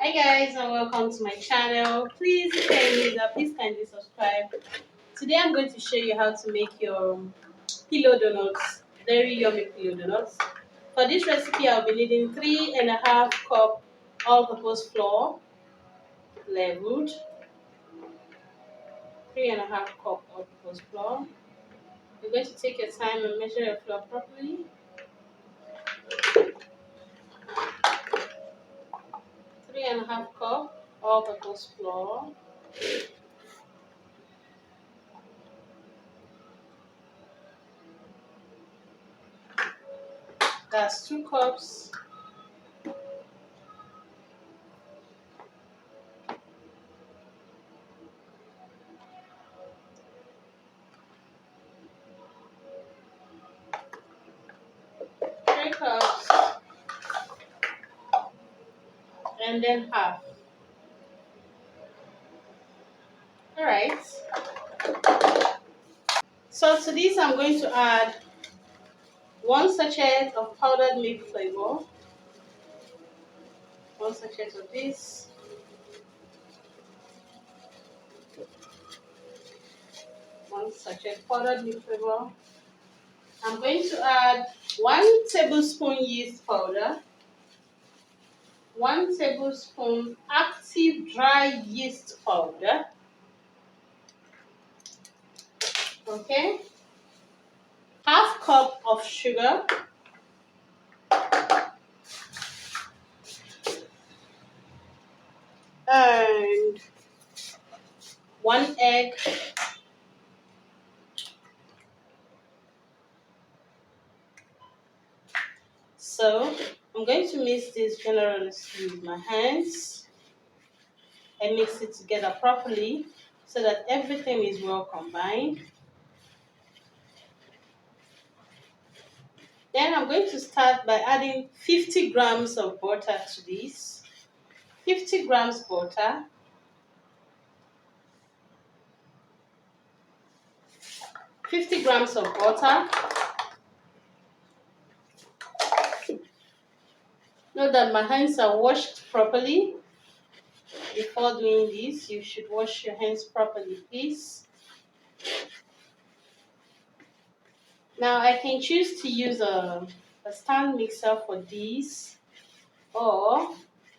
Hi guys and welcome to my channel. Please, if you're new, please kindly subscribe. Today I'm going to show you how to make your pillow donuts, very yummy pillow donuts. For this recipe I'll be needing 3.5 cup all-purpose flour, leveled, 3.5 cup all-purpose flour. You're going to take your time and measure your flour properly. 3.5 cup all-purpose flour. That's 2 cups. Three cups. And then half. Alright. So to this I'm going to add 1 sachet of powdered milk flavor. 1 sachet of this. 1 sachet powdered milk flavor. I'm going to add 1 tablespoon yeast powder. 1 tablespoon active dry yeast powder. Okay. Half cup of sugar. And 1 egg. So I'm going to mix this generously with my hands and mix it together properly so that everything is well combined. Then I'm going to start by adding 50 grams of butter to this. 50 grams butter. 50 grams of butter. Note that my hands are washed properly. Before doing this, you should wash your hands properly, please. Now I can choose to use a stand mixer for this, or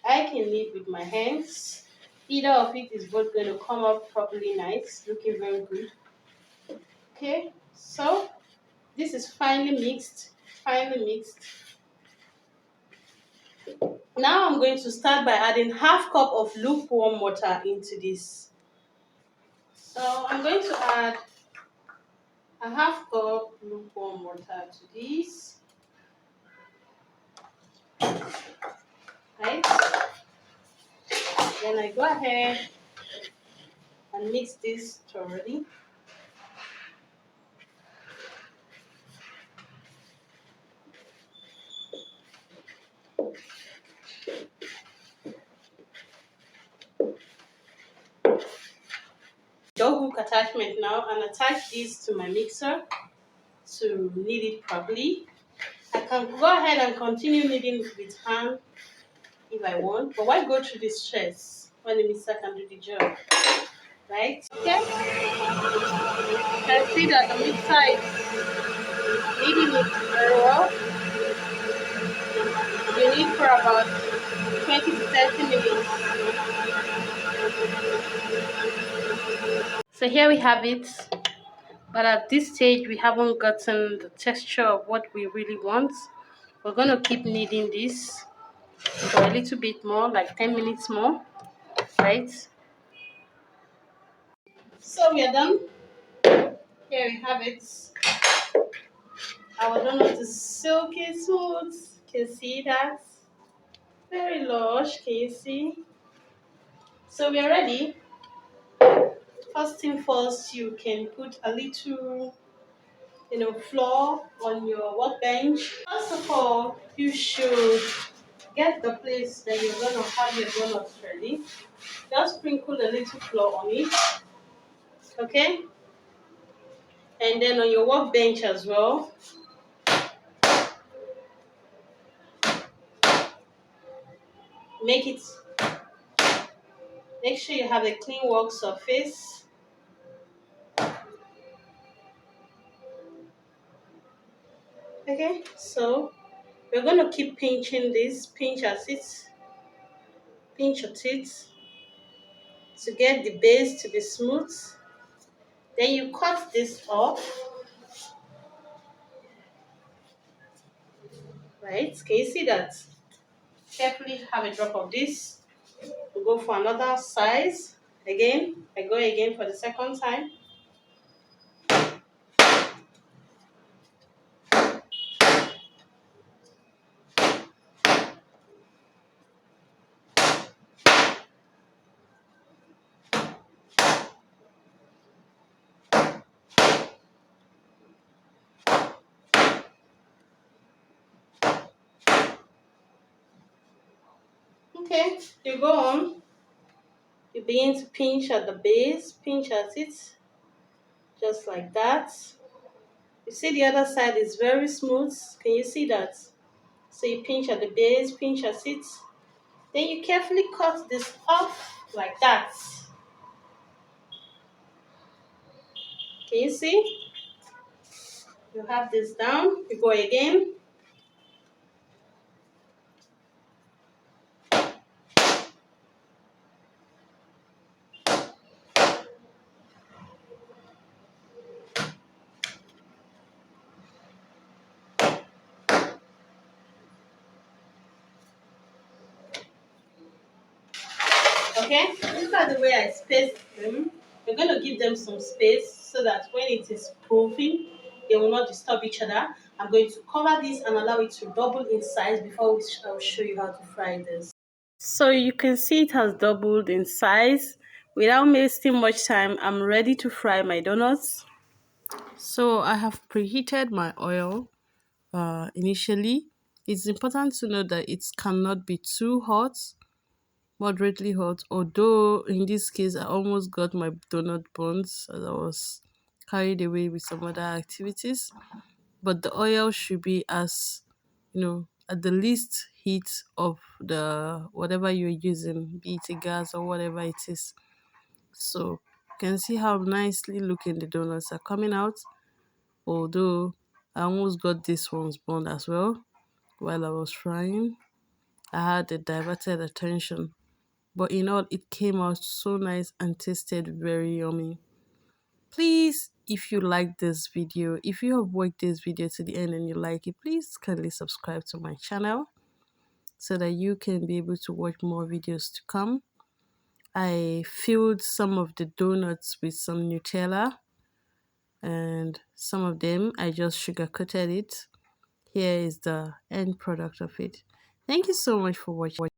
I can knead with my hands. Either of it is both going to come up properly nice, looking very good. Okay, so this is finely mixed. Now I'm going to start by adding half cup of lukewarm water into this. So I'm going to add a half cup lukewarm water to this. Right? Then I go ahead and mix this thoroughly. Dough hook attachment now, and attach this to my mixer to knead it properly. I can go ahead and continue kneading with hand if I want, but why go through this stress when the mixer can do the job, right? Okay. You can see that the mixer is kneading it very well. You need for about 20 to 30 minutes. So here we have it. But at this stage, we haven't gotten the texture of what we really want. We're going to keep kneading this for a little bit more, like 10 minutes more, right? So we are done. Here we have it. Our donut is silky smooth. Can you see that? Very lush. Can you see? So we are ready. First thing first, you can put a little flour on your workbench. First of all, you should get the place that you're going to have your donuts ready. Just sprinkle a little flour on it, okay? And then on your workbench as well. Make it Make sure you have a clean work surface. Okay, so we're going to keep pinching this, pinch at it to get the base to be smooth. Then you cut this off, right? Can you see that? Carefully have a drop of this. We'll go for another size. Again, I go again for the second time. Okay, you go on. You begin to pinch at the base, pinch at it, just like that. You see the other side is very smooth. Can you see that? So you pinch at the base, pinch at it. Then you carefully cut this off like that. Can you see? You have this down. You go again. Okay? Look at the way I spaced them. We're going to give them some space so that when it is proving, they will not disturb each other. I'm going to cover this and allow it to double in size before I'll show you how to fry this. So you can see it has doubled in size. Without wasting much time, I'm ready to fry my donuts. So I have preheated my oil initially. It's important to know that it cannot be too hot, moderately hot, although in this case I almost got my donut burns as I was carried away with some other activities. But the oil should be as, at the least heat of the whatever you're using, be it a gas or whatever it is. So you can see how nicely looking the donuts are coming out, although I almost got this one's burned as well while I was frying. I had a diverted attention, but in all, it came out so nice and tasted very yummy. Please, if you like this video, if you have watched this video to the end and you like it, please kindly subscribe to my channel so that you can be able to watch more videos to come. I filled some of the donuts with some Nutella, and some of them I just sugar coated it. Here is the end product of it. Thank you so much for watching.